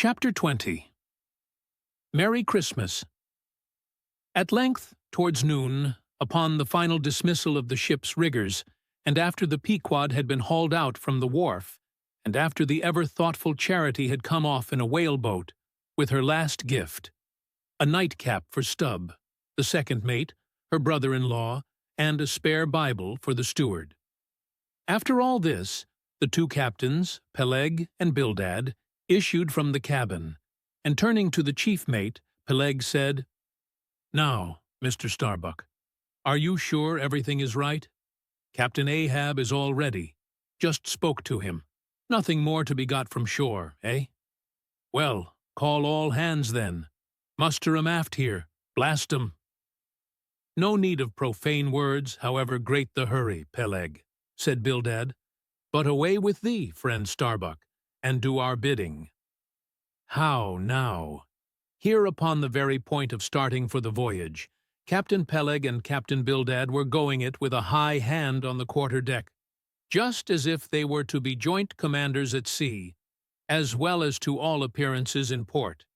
Chapter 20. Merry Christmas. At length, towards noon, upon the final dismissal of the ship's riggers, and after the Pequod had been hauled out from the wharf, and after the ever-thoughtful Charity had come off in a whaleboat, with her last gift, a nightcap for Stubb, the second mate, her brother-in-law, and a spare Bible for the steward. After all this, the two captains, Peleg and Bildad, issued from the cabin, and turning to the chief mate, Peleg said, "Now, Mr. Starbuck, are you sure everything is right? Captain Ahab is all ready. Just spoke to him. Nothing more to be got from shore, eh? Well, call all hands then. Muster 'em aft here. Blast 'em." "No need of profane words, however great the hurry, Peleg," said Bildad, "but away with thee, friend Starbuck, and do our bidding." How now? Here upon the very point of starting for the voyage, Captain Peleg and Captain Bildad were going it with a high hand on the quarter-deck, just as if they were to be joint commanders at sea, as well as to all appearances in port.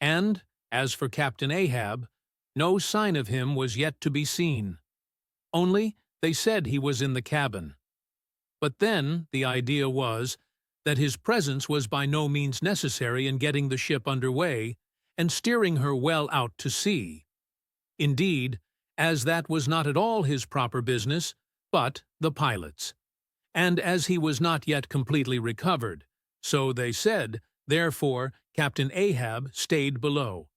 And, as for Captain Ahab, no sign of him was yet to be seen. Only, they said he was in the cabin. But then, the idea was that his presence was by no means necessary in getting the ship under way and steering her well out to sea. Indeed, as that was not at all his proper business, but the pilot's, and as he was not yet completely recovered, so they said, therefore Captain Ahab stayed below.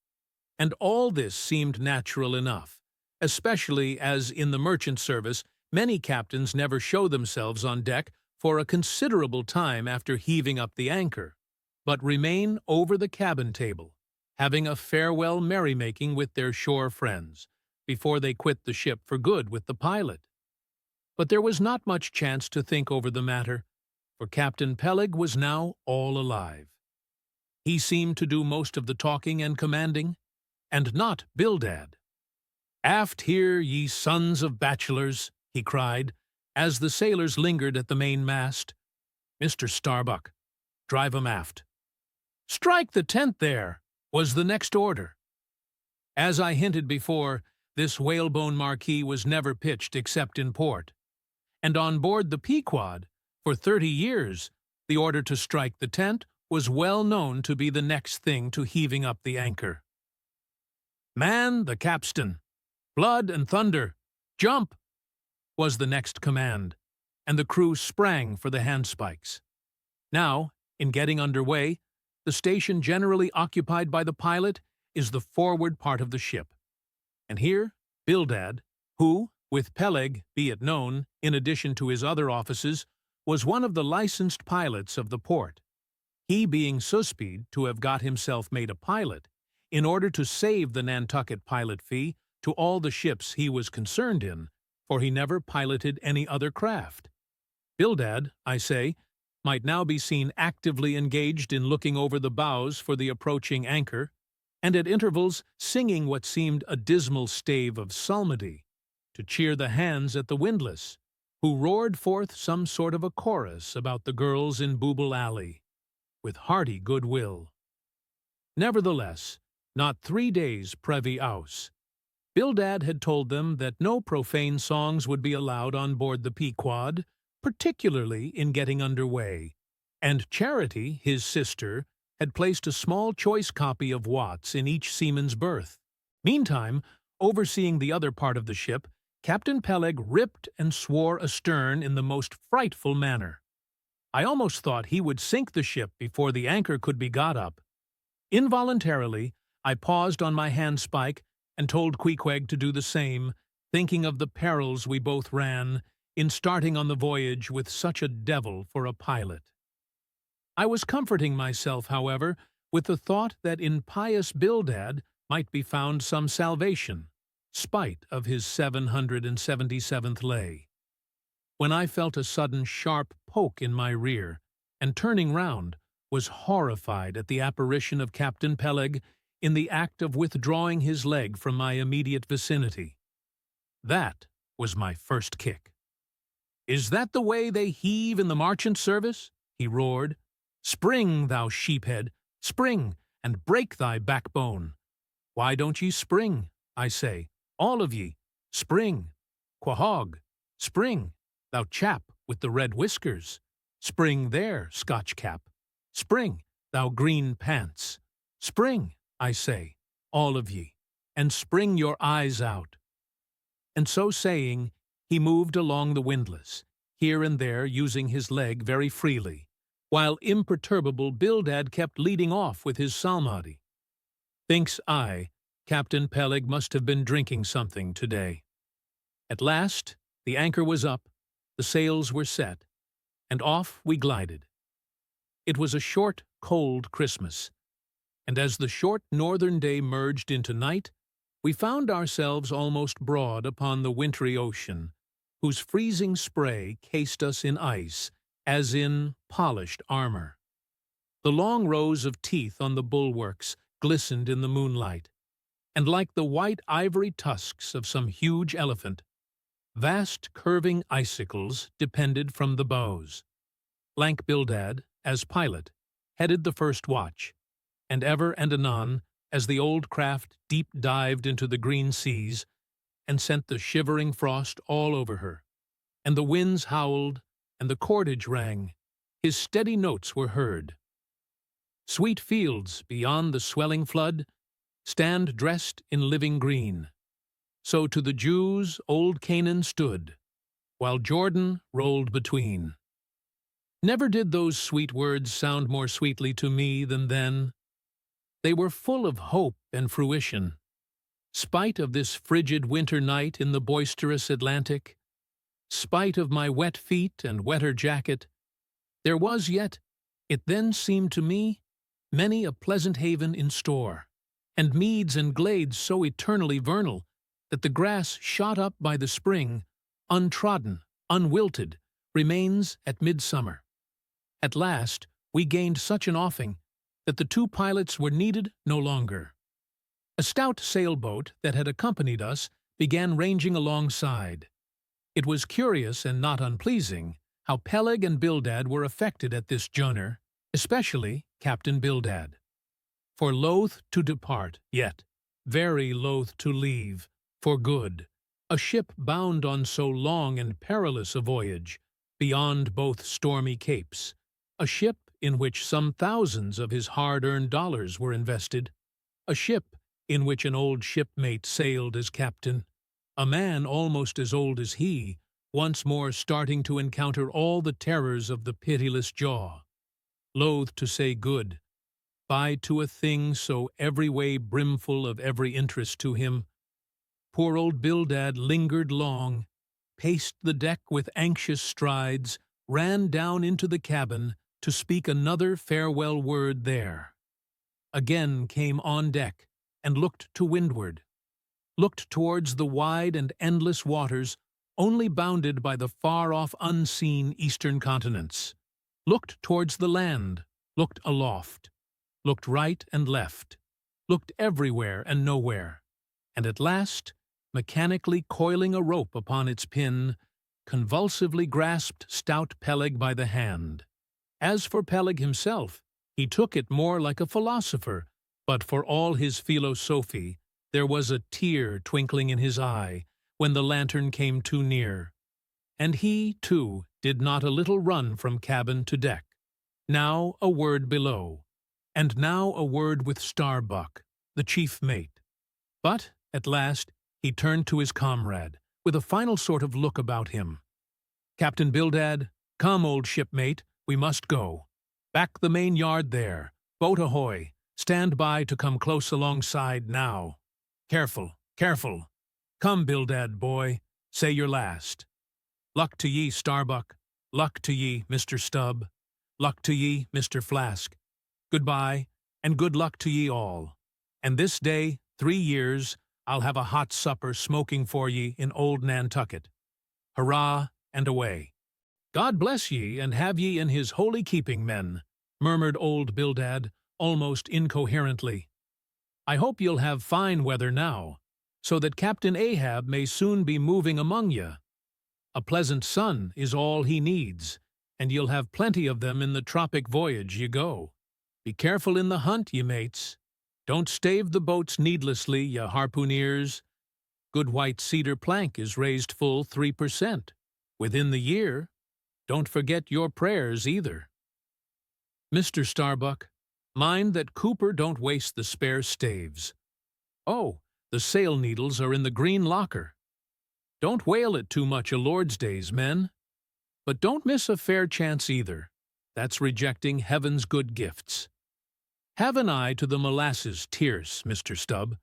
And all this seemed natural enough, especially as in the merchant service many captains never show themselves on deck for a considerable time after heaving up the anchor, but remain over the cabin table, having a farewell merrymaking with their shore friends, before they quit the ship for good with the pilot. But there was not much chance to think over the matter, for Captain Peleg was now all alive. He seemed to do most of the talking and commanding, and not Bildad. "Aft here, ye sons of bachelors," he cried, as the sailors lingered at the mainmast. "Mr. Starbuck, drive 'em aft." "Strike the tent there," was the next order. As I hinted before, this whalebone marquee was never pitched except in port, and on board the Pequod, for 30 years, the order to strike the tent was well known to be the next thing to heaving up the anchor. "Man the capstan! Blood and thunder! Jump!" was the next command, and the crew sprang for the handspikes. Now, in getting under way, the station generally occupied by the pilot is the forward part of the ship. And here, Bildad, who, with Peleg, be it known, in addition to his other offices, was one of the licensed pilots of the port, he being suspect to have got himself made a pilot, in order to save the Nantucket pilot fee to all the ships he was concerned in, for he never piloted any other craft. Bildad, I say, might now be seen actively engaged in looking over the bows for the approaching anchor, and at intervals singing what seemed a dismal stave of psalmody, to cheer the hands at the windlass, who roared forth some sort of a chorus about the girls in Booble Alley, with hearty good will. Nevertheless, not 3 days previ aus, Bildad had told them that no profane songs would be allowed on board the Pequod, particularly in getting under way, and Charity, his sister, had placed a small choice copy of Watts in each seaman's berth. Meantime, overseeing the other part of the ship, Captain Peleg ripped and swore astern in the most frightful manner. I almost thought he would sink the ship before the anchor could be got up. Involuntarily, I paused on my handspike and told Queequeg to do the same, thinking of the perils we both ran in starting on the voyage with such a devil for a pilot. I was comforting myself, however, with the thought that in pious Bildad might be found some salvation, spite of his 777th lay, when I felt a sudden sharp poke in my rear, and turning round, was horrified at the apparition of Captain Peleg in the act of withdrawing his leg from my immediate vicinity. That was my first kick. "Is that the way they heave in the marchant service?" he roared. "Spring, thou sheephead, Spring, and break thy backbone. Why don't ye spring, I say, all of ye? Spring, quahog, spring, thou chap with the red whiskers. Spring there, Scotch cap. Spring, thou green pants. Spring, I say, all of ye, and spring your eyes out. And so saying, he moved along the windlass, here and there using his leg very freely, while imperturbable Bildad kept leading off with his psalmody. Thinks I, Captain Peleg must have been drinking something today. At last, the anchor was up, the sails were set, and off we glided. It was a short, cold Christmas, and as the short northern day merged into night, we found ourselves almost broad upon the wintry ocean, whose freezing spray cased us in ice, as in polished armor. The long rows of teeth on the bulwarks glistened in the moonlight, and like the white ivory tusks of some huge elephant, vast curving icicles depended from the bows. Lank Bildad, as pilot, headed the first watch, and ever and anon, as the old craft deep-dived into the green seas and sent the shivering frost all over her, and the winds howled and the cordage rang, his steady notes were heard. Sweet fields beyond the swelling flood stand dressed in living green. So to the Jews old Canaan stood, while Jordan rolled between. Never did those sweet words sound more sweetly to me than then. They were full of hope and fruition. Spite of this frigid winter night in the boisterous Atlantic, spite of my wet feet and wetter jacket, there was yet, it then seemed to me, many a pleasant haven in store, and meads and glades so eternally vernal that the grass shot up by the spring, untrodden, unwilted, remains at midsummer. At last we gained such an offing that the two pilots were needed no longer. A stout sailboat that had accompanied us began ranging alongside. It was curious and not unpleasing how Peleg and Bildad were affected at this journey, especially Captain Bildad. For loath to depart, yet very loath to leave, for good, a ship bound on so long and perilous a voyage, beyond both stormy capes, a ship in which some thousands of his hard-earned dollars were invested, a ship in which an old shipmate sailed as captain, a man almost as old as he, once more starting to encounter all the terrors of the pitiless jaw. Loath to say good, by to a thing so every way brimful of every interest to him, poor old Bildad lingered long, paced the deck with anxious strides, ran down into the cabin to speak another farewell word there. Again came on deck, and looked to windward, looked towards the wide and endless waters only bounded by the far-off unseen eastern continents, looked towards the land, looked aloft, looked right and left, looked everywhere and nowhere, and at last, mechanically coiling a rope upon its pin, convulsively grasped stout Peleg by the hand. As for Peleg himself, he took it more like a philosopher, but for all his philosophy, there was a tear twinkling in his eye when the lantern came too near. And he, too, did not a little run from cabin to deck, now a word below, and now a word with Starbuck, the chief mate. But, at last, he turned to his comrade, with a final sort of look about him. "Captain Bildad, come, old shipmate, we must go. Back the main yard there. Boat ahoy. Stand by to come close alongside now. Careful, careful. Come, Bildad, boy, say your last. Luck to ye, Starbuck. Luck to ye, Mr. Stubb. Luck to ye, Mr. Flask. Goodbye, and good luck to ye all. And this day, 3 years, I'll have a hot supper smoking for ye in old Nantucket. Hurrah, and away." "God bless ye, and have ye in his holy keeping, men," murmured old Bildad, almost incoherently. "I hope you'll have fine weather now, so that Captain Ahab may soon be moving among ye. A pleasant sun is all he needs, and you'll have plenty of them in the tropic voyage ye go." Be careful in the hunt, ye mates. Don't stave the boats needlessly, ye harpooneers. Good white cedar plank is raised full 3% within the year. Don't forget your prayers either. Mr. Starbuck, mind that Cooper don't waste the spare staves. Oh, the sail needles are in the green locker. Don't whale it too much a Lord's days, men. But don't miss a fair chance either. That's rejecting heaven's good gifts. Have an eye to the molasses tierce, Mr. Stubb.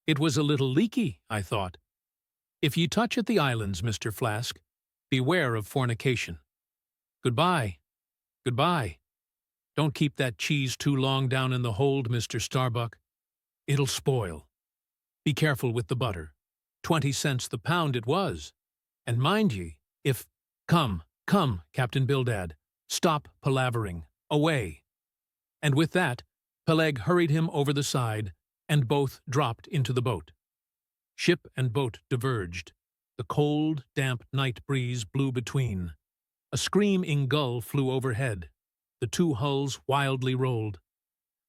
It was a little leaky, I thought. If ye touch at the islands, Mr. Flask, beware of fornication. Goodbye. Goodbye. Don't keep that cheese too long down in the hold, Mr. Starbuck. It'll spoil. Be careful with the butter. 20 cents the pound it was. And mind ye, if— Come, Captain Bildad. Stop palavering. Away. And with that, Peleg hurried him over the side, and both dropped into the boat. Ship and boat diverged. The cold, damp night breeze blew between. A screaming gull flew overhead. The two hulls wildly rolled.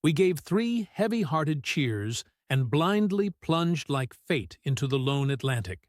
We gave 3 heavy-hearted cheers and blindly plunged like fate into the lone Atlantic.